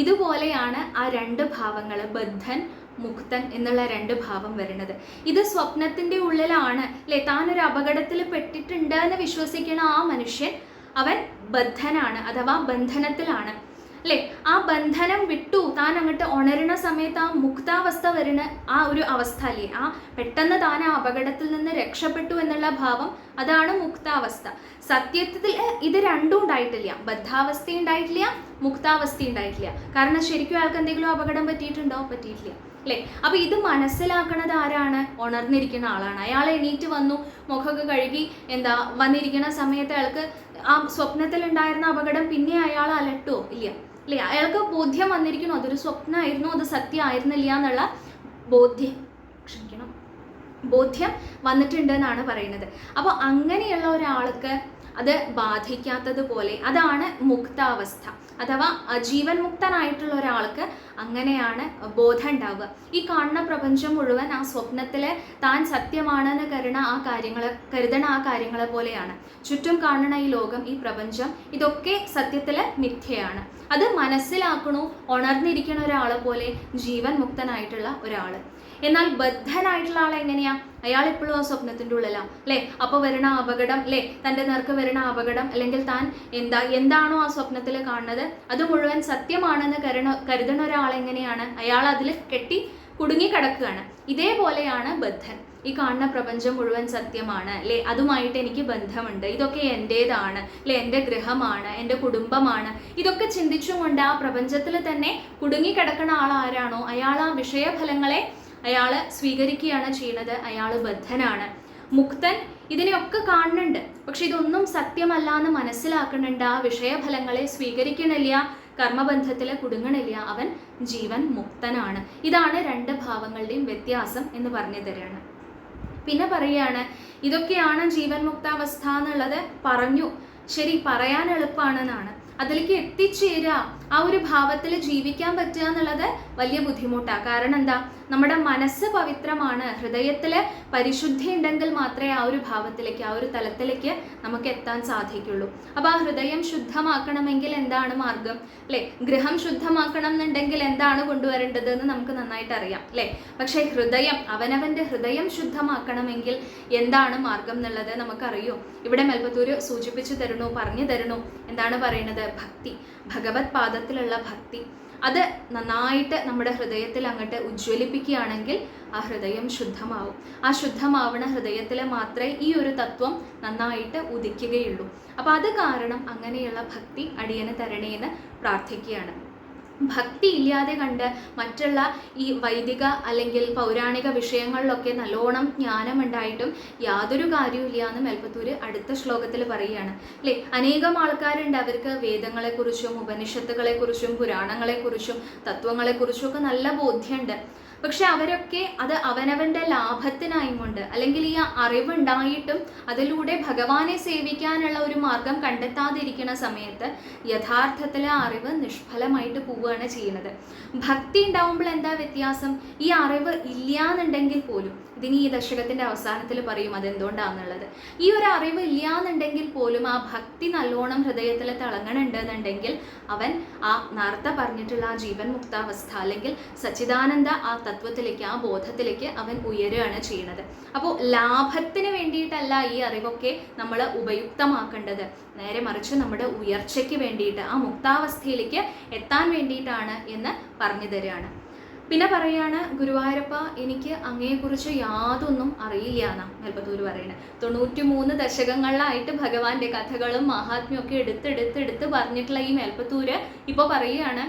ഇതുപോലെയാണ് ആ രണ്ട് ഭാവങ്ങൾ, ബദ്ധൻ മുക്തൻ എന്നുള്ള രണ്ട് ഭാവം വരുന്നത്. ഇത് സ്വപ്നത്തിൻ്റെ ഉള്ളിലാണ് അല്ലേ. താനൊരു അപകടത്തിൽ പെട്ടിട്ടുണ്ട് എന്ന് വിശ്വസിക്കുന്ന ആ മനുഷ്യൻ അവൻ ബദ്ധനാണ്, അഥവാ ബന്ധനത്തിലാണ് അല്ലേ. ആ ബന്ധനം വിട്ടു താൻ അങ്ങോട്ട് ഉണരുന്ന സമയത്ത് ആ മുക്താവസ്ഥ വരുന്ന ആ ഒരു അവസ്ഥ അല്ലേ, ആ പെട്ടെന്ന് താൻ ആ അപകടത്തിൽ നിന്ന് രക്ഷപ്പെട്ടു എന്നുള്ള ഭാവം, അതാണ് മുക്താവസ്ഥ. സത്യത്തിൽ ഇത് രണ്ടും ഉണ്ടായിട്ടില്ല, ബദ്ധാവസ്ഥ ഉണ്ടായിട്ടില്ല, മുക്താവസ്ഥ ഉണ്ടായിട്ടില്ല. കാരണം ശരിക്കും ആൾക്ക് എന്തെങ്കിലും അപകടം പറ്റിയിട്ടുണ്ടോ? പറ്റിയിട്ടില്ല അല്ലേ. അപ്പൊ ഇത് മനസ്സിലാക്കണത് ആരാണ്? ഉണർന്നിരിക്കുന്ന ആളാണ്. അയാൾ എണീറ്റ് വന്നു, മുഖമൊക്കെ കഴുകി വന്നിരിക്കുന്ന സമയത്ത് അയാൾക്ക് ആ സ്വപ്നത്തിൽ ഉണ്ടായിരുന്ന അപകടം പിന്നെ അയാൾ അലട്ടുമോ? ഇല്ല അല്ലേ. അയാൾക്ക് ബോധ്യം വന്നിരിക്കുന്നു അതൊരു സ്വപ്നമായിരുന്നു, അത് സത്യമായിരുന്നില്ല എന്നുള്ള ബോധ്യം വന്നിട്ടുണ്ട് എന്നാണ് പറയുന്നത്. അപ്പോൾ അങ്ങനെയുള്ള ഒരാൾക്ക് അത് ബാധിക്കാത്തതുപോലെ അതാണ് മുക്താവസ്ഥ, അഥവാ ജീവൻ മുക്തനായിട്ടുള്ള ഒരാൾക്ക് അങ്ങനെയാണ് ബോധം ഉണ്ടാവുക. ഈ കാണുന്ന പ്രപഞ്ചം മുഴുവൻ ആ സ്വപ്നത്തിൽ താൻ സത്യമാണെന്ന് കരുതണ ആ കാര്യങ്ങളെ പോലെയാണ്. ചുറ്റും കാണുന്ന ഈ ലോകം, ഈ പ്രപഞ്ചം, ഇതൊക്കെ സത്യത്തിൽ മിഥ്യയാണ്. അത് മനസ്സിലാക്കണു ഉണർന്നിരിക്കുന്ന ഒരാളെ പോലെ ജീവൻ മുക്തനായിട്ടുള്ള ഒരാൾ. എന്നാൽ ബദ്ധനായിട്ടുള്ള ആൾ എങ്ങനെയാ? അയാൾ എപ്പോഴും ആ സ്വപ്നത്തിൻ്റെ ഉള്ളിലാണ് അല്ലേ. അപ്പോൾ വരണ അപകടം അല്ലേ, തൻ്റെ നേർക്ക് വരണ അപകടം, അല്ലെങ്കിൽ താൻ എന്താണോ ആ സ്വപ്നത്തിൽ കാണുന്നത് അത് മുഴുവൻ സത്യമാണെന്ന് കരുതുന്ന ഒരാളെങ്ങനെയാണ്? അയാൾ അതിൽ കുടുങ്ങി കിടക്കുകയാണ്. ഇതേപോലെയാണ് ബദ്ധൻ. ഈ കാണുന്ന പ്രപഞ്ചം മുഴുവൻ സത്യമാണ് അല്ലേ, അതുമായിട്ട് എനിക്ക് ബന്ധമുണ്ട്, ഇതൊക്കെ എൻ്റേതാണ് അല്ലേ, എൻ്റെ ഗൃഹമാണ്, എൻ്റെ കുടുംബമാണ്, ഇതൊക്കെ ചിന്തിച്ചുകൊണ്ട് ആ പ്രപഞ്ചത്തിൽ തന്നെ കുടുങ്ങിക്കിടക്കുന്ന ആൾ ആരാണോ അയാൾ ആ വിഷയഫലങ്ങളെ അയാൾ സ്വീകരിക്കുകയാണ് ചെയ്യുന്നത്. അയാൾ ബദ്ധനാണ്. മുക്തൻ ഇതിനെയൊക്കെ കാണുന്നുണ്ട്, പക്ഷെ ഇതൊന്നും സത്യമല്ല എന്ന് മനസ്സിലാക്കുന്നുണ്ട്. ആ വിഷയഫലങ്ങളെ സ്വീകരിക്കണില്ല, കർമ്മബന്ധത്തിൽ കുടുങ്ങണില്ല. അവൻ ജീവൻ മുക്തനാണ്. ഇതാണ് രണ്ട് ഭാവങ്ങളുടെയും വ്യത്യാസം എന്ന് പറഞ്ഞു തരികയാണ്. പിന്നെ പറയുകയാണ്, ഇതൊക്കെയാണ് ജീവൻ മുക്താവസ്ഥ എന്നുള്ളത് പറഞ്ഞു. ശരി, പറയാൻ എളുപ്പമാണെന്നാണ്, അതിലേക്ക് എത്തിച്ചേരുക, ആ ഒരു ഭാവത്തിൽ ജീവിക്കാൻ പറ്റുക എന്നുള്ളത് വലിയ ബുദ്ധിമുട്ടാണ്. കാരണം എന്താ? നമ്മുടെ മനസ്സ് പവിത്രമാണ്, ഹൃദയത്തിൽ പരിശുദ്ധി ഉണ്ടെങ്കിൽ മാത്രമേ ആ ഒരു ഭാവത്തിലേക്ക്, ആ ഒരു തലത്തിലേക്ക് നമുക്ക് എത്താൻ സാധിക്കുള്ളൂ. അപ്പോൾ ആ ഹൃദയം ശുദ്ധമാക്കണമെങ്കിൽ എന്താണ് മാർഗം അല്ലേ? ഗൃഹം ശുദ്ധമാക്കണം എന്നുണ്ടെങ്കിൽ എന്താണ് കൊണ്ടുവരേണ്ടത് എന്ന് നമുക്ക് നന്നായിട്ട് അറിയാം അല്ലേ. പക്ഷേ അവനവൻ്റെ ഹൃദയം ശുദ്ധമാക്കണമെങ്കിൽ എന്താണ് മാർഗം എന്നുള്ളത് നമുക്കറിയൂ. ഇവിടെ മെൽപ്പത്തൂർ സൂചിപ്പിച്ചു തരണു, പറഞ്ഞു തരണു. എന്താണ് പറയുന്നത്? ഭക്തി, ഭഗവത് പാദത്തിലുള്ള ഭക്തി. അത് നന്നായിട്ട് നമ്മുടെ ഹൃദയത്തിൽ അങ്ങോട്ട് ഉജ്ജ്വലിപ്പിക്കുകയാണെങ്കിൽ ആ ഹൃദയം ശുദ്ധമാവും. ആ ശുദ്ധമാവണ ഹൃദയത്തിൽ മാത്രമേ ഈ ഒരു തത്വം നന്നായിട്ട് ഉദിക്കുകയുള്ളൂ. അപ്പോൾ അത് കാരണം അങ്ങനെയുള്ള ഭക്തി അടിയന് തരണേന്ന് പ്രാർത്ഥിക്കുകയാണ്. ഭക്തി ഇല്ലാതെ കണ്ട് മറ്റുള്ള ഈ വൈദിക അല്ലെങ്കിൽ പൗരാണിക വിഷയങ്ങളിലൊക്കെ നല്ലോണം ജ്ഞാനമുണ്ടായിട്ടും യാതൊരു കാര്യമില്ല എന്ന് മെൽപ്പത്തൂര് അടുത്ത ശ്ലോകത്തിൽ പറയുകയാണ് അല്ലേ. അനേകം ആൾക്കാരുണ്ട്, അവർക്ക് വേദങ്ങളെക്കുറിച്ചും ഉപനിഷത്തുകളെക്കുറിച്ചും പുരാണങ്ങളെക്കുറിച്ചും തത്വങ്ങളെക്കുറിച്ചും ഒക്കെ നല്ല ബോധ്യമുണ്ട്. പക്ഷെ അവരൊക്കെ അത് അവനവൻ്റെ ലാഭത്തിനായും കൊണ്ട്, അല്ലെങ്കിൽ ഈ അറിവുണ്ടായിട്ടും അതിലൂടെ ഭഗവാനെ സേവിക്കാനുള്ള ഒരു മാർഗം കണ്ടെത്താതിരിക്കുന്ന സമയത്ത് യഥാർത്ഥത്തിൽ ആ അറിവ് നിഷ്ഫലമായിട്ട് പോവുക ഉണ്ടാവുകയാണ് ചെയ്യുന്നത്. ഭക്തി ഉണ്ടാവുമ്പോൾ എന്താ വ്യത്യാസം? ഈ അറിവ് ഇല്ലാന്നുണ്ടെങ്കിൽ പോലും, ഇതിന് ഈ ദശകത്തിന്റെ അവസാനത്തിൽ പറയും അതെന്തുകൊണ്ടാണെന്നുള്ളത്. ഈ ഒരു അറിവ് ഇല്ലാന്നുണ്ടെങ്കിൽ പോലും ആ ഭക്തി നല്ലോണം ഹൃദയത്തിൽ തിളങ്ങണുണ്ടെന്നുണ്ടെങ്കിൽ അവൻ ആ നേരത്തെ പറഞ്ഞിട്ടുള്ള ആ ജീവൻ മുക്താവസ്ഥ അല്ലെങ്കിൽ സച്ചിദാനന്ദ ആ തത്വത്തിലേക്ക്, ആ ബോധത്തിലേക്ക് അവൻ ഉയരുകയാണ് ചെയ്യുന്നത്. അപ്പോൾ ലാഭത്തിന് വേണ്ടിയിട്ടല്ല ഈ അറിവൊക്കെ നമ്മൾ ഉപയുക്തമാക്കേണ്ടത്, നേരെ മറിച്ച് നമ്മുടെ ഉയർച്ചയ്ക്ക് വേണ്ടിയിട്ട്, ആ മുക്താവസ്ഥയിലേക്ക് എത്താൻ വേണ്ടിയിട്ടാണ് എന്ന് പറഞ്ഞു തരികയാണ്. പിന്നെ പറയാണ്, ഗുരുവായൂരപ്പ എനിക്ക് അങ്ങയെക്കുറിച്ച് യാതൊന്നും അറിയില്ല എന്നാണ് മേൽപ്പത്തൂർ പറയുന്നത്. 93 ദശകങ്ങളിലായിട്ട് ഭഗവാന്റെ കഥകളും മഹാത്മ്യവും ഒക്കെ എടുത്ത് പറഞ്ഞിട്ടുള്ള ഈ മേൽപ്പത്തൂര് ഇപ്പോൾ പറയുകയാണ്,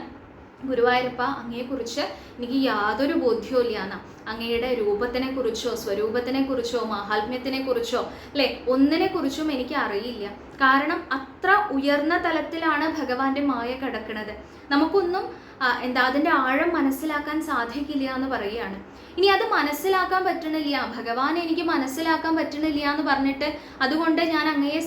ഗുരുവായൂരപ്പ അങ്ങയെക്കുറിച്ച് എനിക്ക് യാതൊരു ബോധ്യവും ഇല്ല എന്നാ. അങ്ങയുടെ രൂപത്തിനെ കുറിച്ചോ സ്വരൂപത്തിനെ കുറിച്ചോ മഹാത്മ്യത്തിനെ കുറിച്ചോ അല്ലെ ഒന്നിനെ കുറിച്ചും എനിക്ക് അറിയില്ല. കാരണം അത്ര ഉയർന്ന തലത്തിലാണ് ഭഗവാന്റെ മായ കിടക്കുന്നത്. നമുക്കൊന്നും അതിൻ്റെ ആഴം മനസ്സിലാക്കാൻ സാധിക്കില്ല എന്ന് പറയുകയാണ്. ഇനി അത് മനസ്സിലാക്കാൻ പറ്റണില്ല, ഭഗവാനെ എനിക്ക് മനസ്സിലാക്കാൻ പറ്റണില്ല എന്ന് പറഞ്ഞിട്ട് അതുകൊണ്ട് ഞാൻ അങ്ങയെ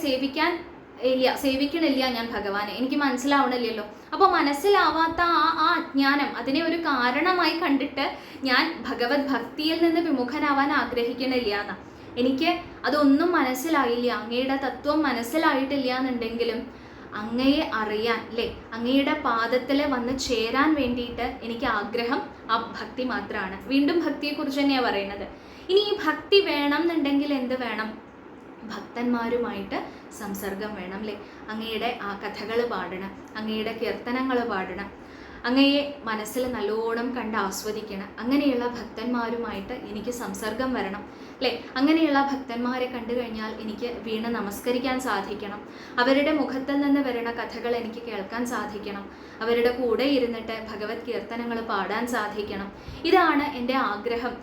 സേവിക്കണില്ല ഞാൻ ഭഗവാനെ, എനിക്ക് മനസ്സിലാവണില്ലല്ലോ. അപ്പോൾ മനസ്സിലാവാത്ത ആ അജ്ഞാനം, അതിനെ ഒരു കാരണമായി കണ്ടിട്ട് ഞാൻ ഭഗവത് ഭക്തിയിൽ നിന്ന് വിമുഖനാവാൻ ആഗ്രഹിക്കണില്ല എന്നാ. എനിക്ക് അതൊന്നും മനസ്സിലായില്ല, അങ്ങയുടെ തത്വം മനസ്സിലായിട്ടില്ല എന്നുണ്ടെങ്കിലും അങ്ങയെ അറിയാൻ അല്ലേ, അങ്ങയുടെ പാദത്തിൽ വന്ന് ചേരാൻ വേണ്ടിയിട്ട് എനിക്ക് ആഗ്രഹം ആ ഭക്തി മാത്രമാണ്. വീണ്ടും ഭക്തിയെക്കുറിച്ച് തന്നെയാണ് പറയുന്നത്. ഇനി ഈ ഭക്തി വേണം എന്നുണ്ടെങ്കിൽ എന്ത് വേണം? ഭക്തന്മാരുമായിട്ട് സംസർഗം വേണം അല്ലേ. അങ്ങയുടെ ആ കഥകൾ പാടണം, അങ്ങയുടെ കീർത്തനങ്ങൾ പാടണം, അങ്ങയെ മനസ്സിൽ നല്ലോണം കണ്ട് ആസ്വദിക്കണം. അങ്ങനെയുള്ള ഭക്തന്മാരുമായിട്ട് എനിക്ക് സംസർഗം വരണം അല്ലേ. അങ്ങനെയുള്ള ഭക്തന്മാരെ കണ്ടു കഴിഞ്ഞാൽ എനിക്ക് വീണ് നമസ്കരിക്കാൻ സാധിക്കണം. അവരുടെ മുഖത്തിൽ നിന്ന് വരുന്ന കഥകൾ എനിക്ക് കേൾക്കാൻ സാധിക്കണം. അവരുടെ കൂടെ ഇരുന്നിട്ട് ഭഗവത് കീർത്തനങ്ങൾ പാടാൻ സാധിക്കണം. ഇതാണ് എൻ്റെ ആഗ്രഹം.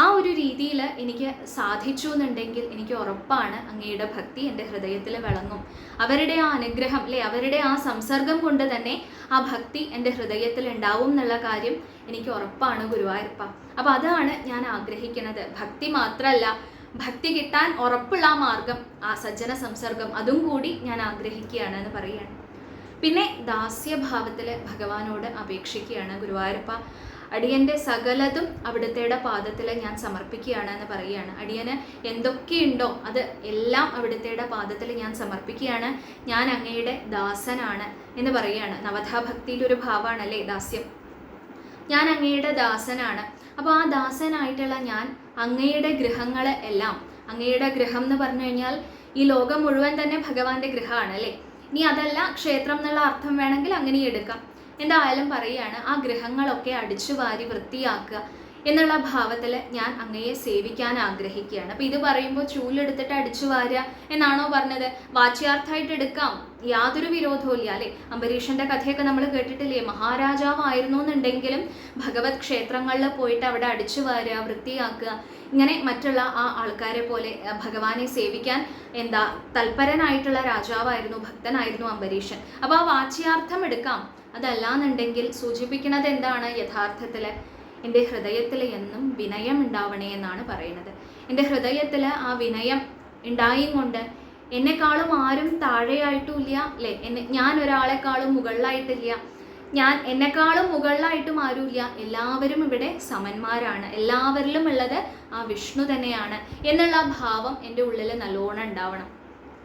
ആ ഒരു രീതിയിൽ എനിക്ക് സാധിച്ചു എന്നുണ്ടെങ്കിൽ എനിക്ക് ഉറപ്പാണ് അങ്ങയുടെ ഭക്തി എൻ്റെ ഹൃദയത്തിൽ വിളങ്ങും. അവരുടെ ആ അനുഗ്രഹം അല്ലെ, അവരുടെ ആ സംസർഗം കൊണ്ട് തന്നെ ആ ഭക്തി എൻ്റെ ഹൃദയത്തിൽ ഉണ്ടാവും എന്നുള്ള കാര്യം എനിക്ക് ഉറപ്പാണ് ഗുരുവായൂരപ്പ. അപ്പം അതാണ് ഞാൻ ആഗ്രഹിക്കുന്നത്. ഭക്തി മാത്രമല്ല, ഭക്തി കിട്ടാൻ ഉറപ്പുള്ള മാർഗം, ആ സജ്ജന സംസർഗം, അതും കൂടി ഞാൻ ആഗ്രഹിക്കുകയാണ് എന്ന് പറയുകയാണ്. പിന്നെ ദാസ്യഭാവത്തിൽ ഭഗവാനോട് അപേക്ഷിക്കുകയാണ്, ഗുരുവായൂരപ്പ അടിയൻ്റെ സകലതും അവിടുത്തെയുടെ പാദത്തിൽ ഞാൻ സമർപ്പിക്കുകയാണ് എന്ന് പറയുകയാണ്. അടിയന് എന്തൊക്കെയുണ്ടോ അത് എല്ലാം അവിടുത്തെയുടെ പാദത്തിൽ ഞാൻ സമർപ്പിക്കുകയാണ്. ഞാൻ അങ്ങയുടെ ദാസനാണ് എന്ന് പറയുകയാണ്. നവധാഭക്തിയിലൊരു ഭാവമാണല്ലേ ദാസ്യം. ഞാൻ അങ്ങയുടെ ദാസനാണ്. അപ്പോൾ ആ ദാസനായിട്ടുള്ള ഞാൻ അങ്ങയുടെ ഗൃഹങ്ങൾ എല്ലാം, അങ്ങയുടെ ഗൃഹം എന്ന് പറഞ്ഞു കഴിഞ്ഞാൽ ഈ ലോകം മുഴുവൻ തന്നെ ഭഗവാന്റെ ഗൃഹമാണ് അല്ലേ. ഇനി അതല്ല ക്ഷേത്രം എന്നുള്ള അർത്ഥം വേണമെങ്കിൽ അങ്ങനെ എടുക്കാം. എന്തായാലും പറയുകയാണ്, ആ ഗൃഹങ്ങളൊക്കെ അടിച്ചു വാരി വൃത്തിയാക്കുക എന്നുള്ള ഭാവത്തിൽ ഞാൻ അങ്ങയെ സേവിക്കാൻ ആഗ്രഹിക്കുകയാണ്. അപ്പം ഇത് പറയുമ്പോൾ ചൂലെടുത്തിട്ട് അടിച്ചു വാരുക എന്നാണോ പറഞ്ഞത്? വാച്യാർത്ഥമായിട്ട് എടുക്കാം, യാതൊരു വിരോധവും ഇല്ല അല്ലേ. അംബരീഷന്റെ കഥയൊക്കെ നമ്മൾ കേട്ടിട്ടില്ലേ? മഹാരാജാവായിരുന്നു എന്നുണ്ടെങ്കിലും ഭഗവത് ക്ഷേത്രങ്ങളിൽ പോയിട്ട് അവിടെ അടിച്ചു വാരുക, വൃത്തിയാക്കുക, ഇങ്ങനെ മറ്റുള്ള ആ ആൾക്കാരെ പോലെ ഭഗവാനെ സേവിക്കാൻ തൽപരനായിട്ടുള്ള രാജാവായിരുന്നു, ഭക്തനായിരുന്നു അംബരീഷൻ. അപ്പോൾ ആ വാച്യാർത്ഥം എടുക്കാം. അതല്ലാന്നുണ്ടെങ്കിൽ സൂചിപ്പിക്കുന്നത് എന്താണ്? യഥാർത്ഥത്തിൽ എൻ്റെ ഹൃദയത്തിൽ എന്നും വിനയം ഉണ്ടാവണേ എന്നാണ് പറയുന്നത്. എൻ്റെ ഹൃദയത്തിൽ ആ വിനയം ഉണ്ടായും കൊണ്ട് എന്നെക്കാളും ആരും താഴെയായിട്ടുമില്ല അല്ലേ, ഞാൻ ഒരാളെക്കാളും മുകളിലായിട്ടില്ല, എന്നെക്കാളും മുകളിലായിട്ടും ആരുമില്ല, എല്ലാവരും ഇവിടെ സമന്മാരാണ്, എല്ലാവരിലും ഉള്ളത് ആ വിഷ്ണു തന്നെയാണ് എന്നുള്ള ഭാവം എൻ്റെ ഉള്ളിൽ നല്ലോണം ഉണ്ടാവണം.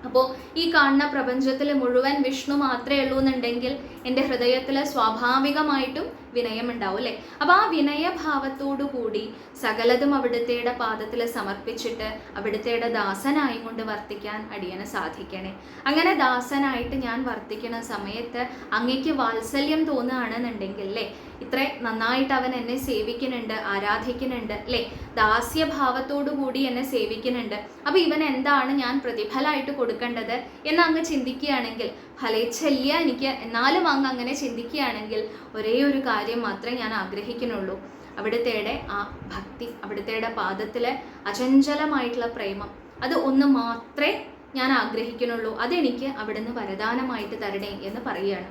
അപ്പോൾ ഈ കാണുന്ന പ്രപഞ്ചത്തിൽ മുഴുവൻ വിഷ്ണു മാത്രമേ ഉള്ളൂ എന്നുണ്ടെങ്കിൽ എൻ്റെ ഹൃദയത്തിൽ സ്വാഭാവികമായിട്ടും വിനയം ഉണ്ടാവും അല്ലേ. അപ്പോൾ ആ വിനയഭാവത്തോടു കൂടി സകലതും അവിടുത്തെയുടെ പാദത്തിൽ സമർപ്പിച്ചിട്ട് അവിടുത്തെയുടെ ദാസനായി കൊണ്ട് വർത്തിക്കാൻ അടിയന് സാധിക്കണേ. അങ്ങനെ ദാസനായിട്ട് ഞാൻ വർത്തിക്കുന്ന സമയത്ത് അങ്ങയ്ക്ക് വാത്സല്യം തോന്നുകയാണെന്നുണ്ടെങ്കിൽ അല്ലേ, ഇത്ര നന്നായിട്ട് അവൻ എന്നെ സേവിക്കുന്നുണ്ട്, ആരാധിക്കുന്നുണ്ട് അല്ലേ, ദാസ്യഭാവത്തോടു കൂടി എന്നെ സേവിക്കുന്നുണ്ട്, അപ്പോൾ ഇവൻ എന്താണ് ഞാൻ പ്രതിഫലമായിട്ട് കൊടുക്കേണ്ടത് എന്ന് അങ്ങ് ചിന്തിക്കുകയാണെങ്കിൽ, ഫലേച്ഛല്യ എനിക്ക്, എന്നാലും അങ്ങ് അങ്ങനെ ചിന്തിക്കുകയാണെങ്കിൽ ഒരേ ഒരു കാര്യം മാത്രമേ ഞാൻ ആഗ്രഹിക്കുന്നുള്ളൂ, അവിടുത്തെയുടെ ആ ഭക്തി, അവിടുത്തെയുടെ പാദത്തിലെ അചഞ്ചലമായിട്ടുള്ള പ്രേമം, അത് ഒന്ന് മാത്രമേ ഞാൻ ആഗ്രഹിക്കുന്നുള്ളൂ, അതെനിക്ക് അവിടുന്ന് വരദാനമായിട്ട് തരണേ എന്ന് പറയുകയാണ്.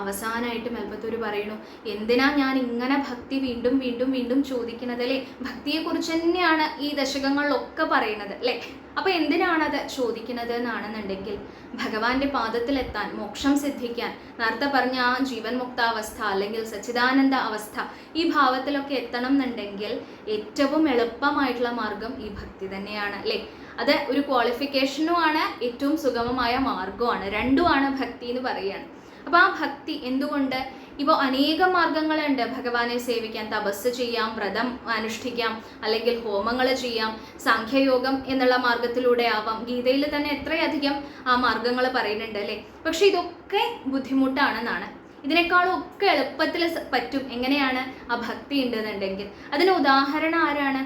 അവസാനമായിട്ട് മേൽപ്പത്തൂർ പറയുന്നു, എന്തിനാ ഞാൻ ഇങ്ങനെ ഭക്തി വീണ്ടും വീണ്ടും വീണ്ടും ചോദിക്കുന്നത് അല്ലേ? ഭക്തിയെക്കുറിച്ച് തന്നെയാണ് ഈ ദശകങ്ങളിലൊക്കെ പറയുന്നത് അല്ലേ? അപ്പോൾ എന്തിനാണത് ചോദിക്കുന്നത് എന്നാണെന്നുണ്ടെങ്കിൽ, ഭഗവാന്റെ പാദത്തിലെത്താൻ, മോക്ഷം സിദ്ധിക്കാൻ, നേരത്തെ പറഞ്ഞ ആ ജീവൻ മുക്താവസ്ഥ അല്ലെങ്കിൽ സച്ചിദാനന്ദ അവസ്ഥ, ഈ ഭാവത്തിലൊക്കെ എത്തണം എന്നുണ്ടെങ്കിൽ ഏറ്റവും എളുപ്പമായിട്ടുള്ള മാർഗം ഈ ഭക്തി തന്നെയാണ് അല്ലേ? അത് ഒരു ക്വാളിഫിക്കേഷനുമാണ്, ഏറ്റവും സുഗമമായ മാർഗമാണ്, രണ്ടുമാണ് ഭക്തി എന്ന് പറയുകയാണ്. അപ്പോൾ ആ ഭക്തി എന്തുകൊണ്ട്? ഇപ്പോൾ അനേകം മാർഗങ്ങളുണ്ട് ഭഗവാനെ സേവിക്കാൻ. തപസ് ചെയ്യാം, വ്രതം അനുഷ്ഠിക്കാം, അല്ലെങ്കിൽ ഹോമങ്ങൾ ചെയ്യാം, സാഖ്യയോഗം എന്നുള്ള മാർഗത്തിലൂടെ ആവാം. ഗീതയിൽ തന്നെ എത്രയധികം ആ മാർഗങ്ങൾ പറയുന്നുണ്ട് അല്ലേ? പക്ഷെ ഇതൊക്കെ ബുദ്ധിമുട്ടാണെന്നാണ്. ഇതിനേക്കാളും ഒക്കെ എളുപ്പത്തിൽ പറ്റും. എങ്ങനെയാണ്? ആ ഭക്തി ഉണ്ടെന്നുണ്ടെങ്കിൽ. അതിന് ഉദാഹരണം ആരാണ്?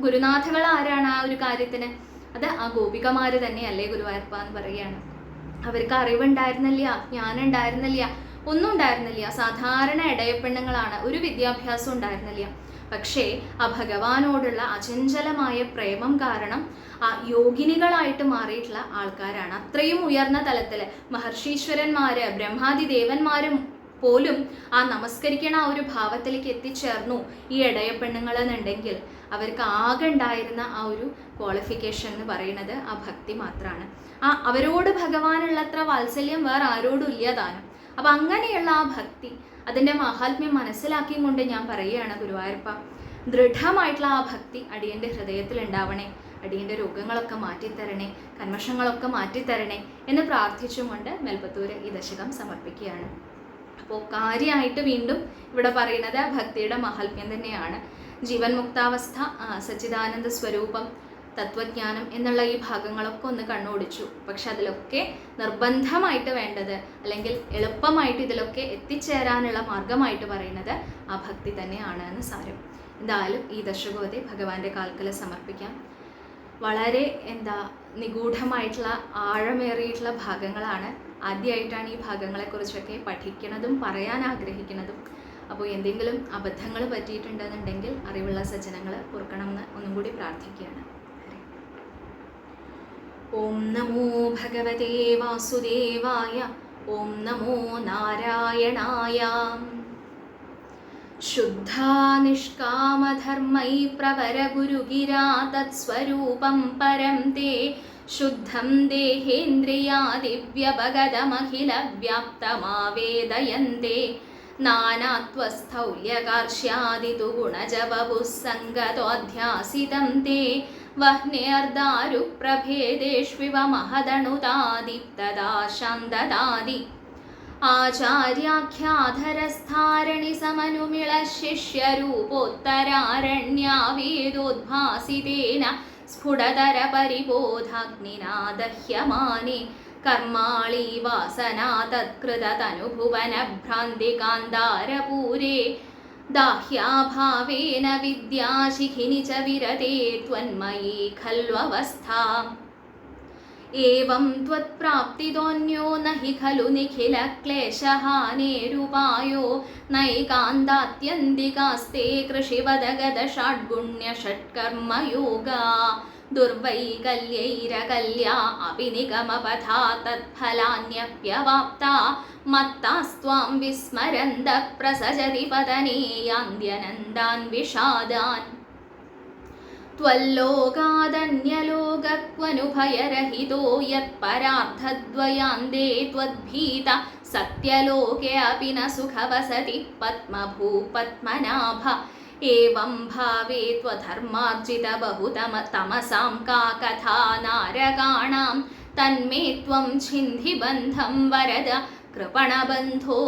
ഗുരുനാഥകൾ ആരാണ് ആ ഒരു കാര്യത്തിന്? അത് ആ ഗോപികമാര് തന്നെയല്ലേ ഗുരുവായൂരപ്പ എന്ന് പറയുകയാണ്. അവർക്ക് അറിവുണ്ടായിരുന്നില്ല, ജ്ഞാനുണ്ടായിരുന്നില്ല, ഒന്നും ഉണ്ടായിരുന്നില്ല. സാധാരണ ഇടയപ്പെണ്ണുങ്ങളാണ്, ഒരു വിദ്യാഭ്യാസം ഉണ്ടായിരുന്നില്ല. പക്ഷേ ആ ഭഗവാനോടുള്ള അചഞ്ചലമായ പ്രേമം കാരണം ആ യോഗിനികളായിട്ട് മാറിയിട്ടുള്ള ആൾക്കാരാണ്. അത്രയും ഉയർന്ന തലത്തിൽ മഹർഷീശ്വരന്മാര്, ബ്രഹ്മാദി ദേവന്മാരും പോലും ആ നമസ്കരിക്കണ ആ ഒരു ഭാവത്തിലേക്ക് എത്തിച്ചേർന്നു ഈ ഇടയപ്പെണ്ണുങ്ങൾ എന്നുണ്ടെങ്കിൽ, അവർക്ക് ആകെ ഉണ്ടായിരുന്ന ആ ഒരു ക്വാളിഫിക്കേഷൻ എന്ന് പറയുന്നത് ആ ഭക്തി മാത്രമാണ്. അവരോട് ഭഗവാനുള്ളത്ര വാത്സല്യം വേറെ ആരോടും ഇല്ല താനും. അപ്പം അങ്ങനെയുള്ള ആ ഭക്തി, അതിൻ്റെ മഹാത്മ്യം മനസ്സിലാക്കിയും കൊണ്ട് ഞാൻ പറയുകയാണ്, ഗുരുവായൂരപ്പ, ദൃഢമായിട്ടുള്ള ആ ഭക്തി അടിയൻ്റെ ഹൃദയത്തിൽ ഉണ്ടാവണേ, അടിയൻ്റെ രോഗങ്ങളൊക്കെ മാറ്റിത്തരണേ, കന്മഷങ്ങളൊക്കെ മാറ്റിത്തരണേ എന്ന് പ്രാർത്ഥിച്ചുകൊണ്ട് മേൽപ്പത്തൂർ ഈ ദശകം സമർപ്പിക്കുകയാണ്. അപ്പോൾ കാര്യമായിട്ട് വീണ്ടും ഇവിടെ പറയുന്നത് ഭക്തിയുടെ മഹാത്മ്യം തന്നെയാണ്. ജീവൻ മുക്താവസ്ഥ, സച്ചിദാനന്ദ സ്വരൂപം, തത്വജ്ഞാനം എന്നുള്ള ഈ ഭാഗങ്ങളൊക്കെ ഒന്ന് കണ്ണോടിച്ചു. പക്ഷെ അതിലൊക്കെ നിർബന്ധമായിട്ട് വേണ്ടത്, അല്ലെങ്കിൽ എളുപ്പമായിട്ട് ഇതിലൊക്കെ എത്തിച്ചേരാനുള്ള മാർഗമായിട്ട് പറയുന്നത് ആ ഭക്തി തന്നെയാണ് എന്ന് സാരം. എന്തായാലും ഈ ദശകോതെ ഭഗവാന്റെ കാൽക്കൽ സമർപ്പിക്കാം. വളരെ നിഗൂഢമായിട്ടുള്ള ആഴമേറിയിട്ടുള്ള ഭാഗങ്ങളാണ്. ആദ്യമായിട്ടാണ് ഈ ഭാഗങ്ങളെക്കുറിച്ചൊക്കെ പഠിക്കുന്നതും പറയാൻ ആഗ്രഹിക്കുന്നതും. അപ്പോൾ എന്തെങ്കിലും അബദ്ധങ്ങൾ പറ്റിയിട്ടുണ്ടെന്നുണ്ടെങ്കിൽ അറിവുള്ള സജ്ജനങ്ങൾ ഓർക്കണമെന്ന് ഒന്നും കൂടി പ്രാർത്ഥിക്കുകയാണ്. ഓം നമോ ഭഗവതേ വാസുദേവായ. ഓം നമോ നാരായണായ. ശുദ്ധാ നിഷ്കാമധർമ്മൈ പ്രവര ഗുരുഗിരാ തത്സ്വരൂപം പരം തേ ശുദ്ധം ദേഹേന്ദ്രിയാ ദിവ്യഭഗതമഖില വ്യാപ്തമാവേദയന്തേ നാനാത്വസ്ഥൗല്യകാർഷ്യാദിതു ഗുണജവപുഃ സംഗതോऽധ്യാസിതം തേ വഹ്നേർദാരുപ്രഭേദേഷ്വിവ മഹദണുതാദീപ്തദാ ശാന്തദാദി ആചാര്യാഖ്യാധരസ്ഥാരണി സമനുമിള ശിഷ്യരൂപോത്തരാരണ്യാവേദോദ്ഭാസിതേന സ്ഫുടതര പരിബോധാഗ്നിനാ ദഹ്യമാനെ കർമാളി വാസനാ തത്കൃതതനുഭുവന ഭ്രാന്തികാന്താരപൂരേ ദാഹ്യാഭാവേന വിദ്യാശിഖിനി ച വിരതേ ത്വന്മയീ ഖൽവവസ്ഥാ ഏവം ത്വത്പ്രാപ്തിദോന്യോ നഹി ഖലു നിഖില ക്ലേശഹാനേരുപായോ നൈകാന്താത്യന്തികാസ്തേ കൃഷിവദഗത ഷഡ്ഗുണ്യ ഷഡ്കർമ്മയോഗാ ദുർവൈകല്യൈരകല്യാ അപി നിഗമപഥാ തത്ഫലാന്യപ്യവാപ്താ മത്താസ്ത്വാം വിസ്മരന്ത പ്രസജതി പതനേയാന്ത്യനന്ദാൻ വിഷാദാൻ ത്വല്ലോകാദന്യലോകക്വനുഭയരഹിതോ യത്പരാർദ്ധദ്വയാന്തേ ത്വദ്ഭീത സത്യലോകേ അപി ന സുഖവസതി പത്മഭൂപത്മനാഭ ഏവം ഭാവേ ത്വധർമാർജിത ബഹുതമസാം കാ കഥാ നാരകാണാം തന്മേ ത്വം ഛിന്ധി ബന്ധം വരദ കൃപണബന്ധോ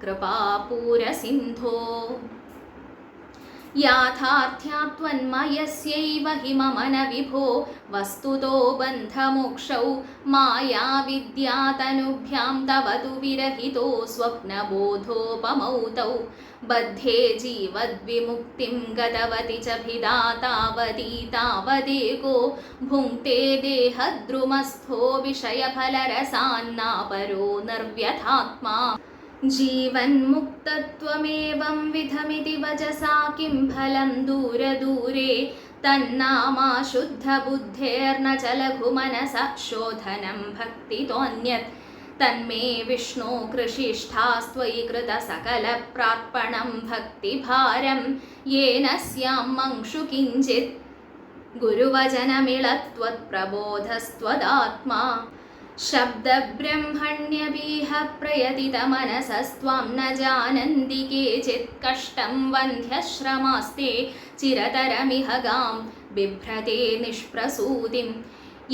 കൃപാപൂരസിന്ധോ യാഥാർത്ഥ്യാത്വന്മയസ്യൈവ हि मम न विभो वस्तुतो बन्धमोक्षौ मायाविद्यातनुभ्यां तव तु विरहितो स्वप्नबोधोपमौ तौ बद्धे जीवद्विमुक्तिं गतवति च भिदा तावती तावदेको भुङ्क्ते देहद्रुमस्थो विषयफलरसान्नापरो निर्व्यथात्मा जीवन्मुक्तत्वमेवं विधमिति वचसा किं फलं दूरदूरे तन्नामा शुद्धबुद्धेर्न च लघुमनसा शोधनं भक्तितोऽन्यत् തന്മേ വിഷ്ണു കൃഷിഷ്ഠാസ്ത്വയി കൃത സകല പ്രാർപ്പണം ഭക്തിഭാരം യേന സ്യാം മംഷു കിഞ്ചിത് ഗുരുവചനമിളത്വത്പ്രബോധസ്ത്വദാത്മാ ശബ്ദബ്രഹ്മണ്യബീഹ പ്രയതിതമനസസ്ത്വാം ന ജാനന്തി കേചിത് കഷ്ടം വന്ധ്യശ്രമാസ്തേ ചിരതരമിഹ ഗാം ബിഭ്രതേ നിഷ്പ്രസൂതിം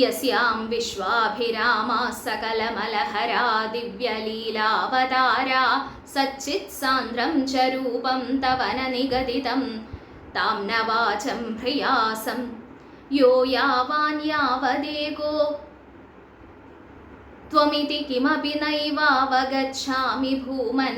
യസ്യാം വിശ്വാഭിരാമാ സകലമലഹരാ ദിവ്യലീലാവതാരാ സച്ചിത് സാന്ദ്രം ച രൂപം തവന നിഗദിതം താം ന വാചം ഭ്രിയാസം യോ യാവാൻ യാവദേകോ ത്വമിതി കിമപി നൈവാവഗച്ഛാമി ഭൂമൻ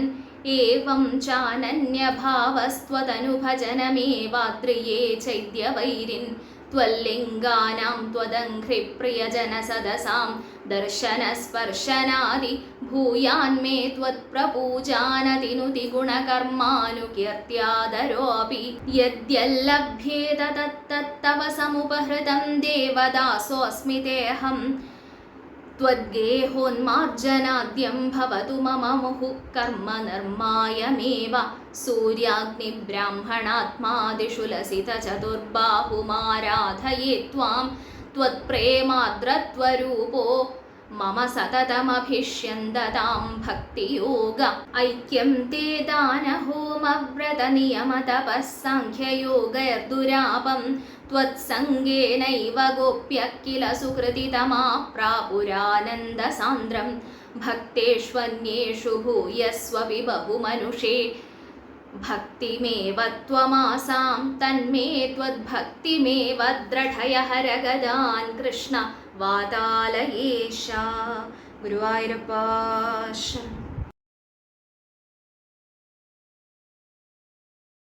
ഏവം ചാനന്യഭാവസ്ത്വതനുഭജനമേവാദ്രിയേ ചൈദ്യവൈരിൻ ത്വല്ലിംഗാനാം ത്വദംഘ്രിപ്രിയജനസദസാം ദർശനസ്പർശനാദി ഭൂയാന്മേ ത്വത്പ്രപൂജാനതിനുതി ഗുണകർമാനുകീർത്യാദരോപി യദ്യല്ലഭ്യേത തത്തത്തവ സമുപഹൃതം ദേവദാസോऽസ്മി തേഹം त्वद्गेहोन्मार्जनाद्यं भवतु मम मुहुः कर्म निर्मायमेव सूर्याग्निब्राह्मणात्मादिषु लसितचतुर्बाहुमाराधये त्वां त्वत्प्रेमार्द्रत्वरूपो मम सततमभिष्यन्दतां भक्तियोग ऐक्यं ते दानहोमव्रतनियमतपः साङ्ख्ययोगैर्दुरापं त्वत्सङ्गेनैव गोप्य किल सुकृतितमा प्रापुरानन्दसान्द्रं भक्तेष्वन्येषु भूयस्वपि बहुमनुषे भक्तिमेव त्वमासां तन्मे त्वद्भक्तिमेव द्रढय हरगदान् कृष्ण वातालयेश गुरुवायूरप्पा शरणम्.